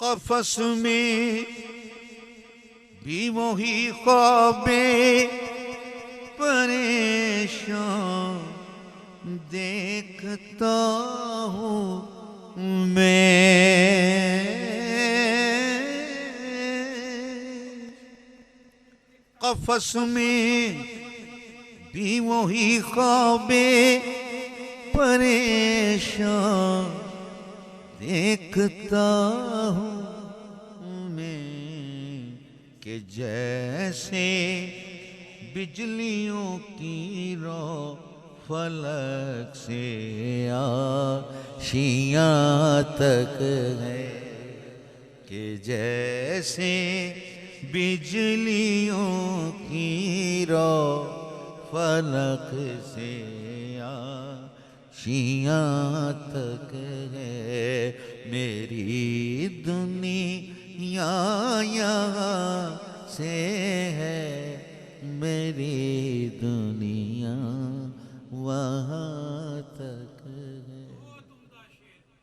قفس میں بھی وہی خواب پریشان دیکھتا ہوں میں، قفس میں بھی وہی خواب پریشان دیکھتا ہوں میں، کہ جیسے بجلیوں کی رو فلک سے آشیاں تک ہے، کہ جیسے بجلیوں کی رو فلک سے آشیاں تک ہے، میری دنیا یہاں سے ہے، میری دنیا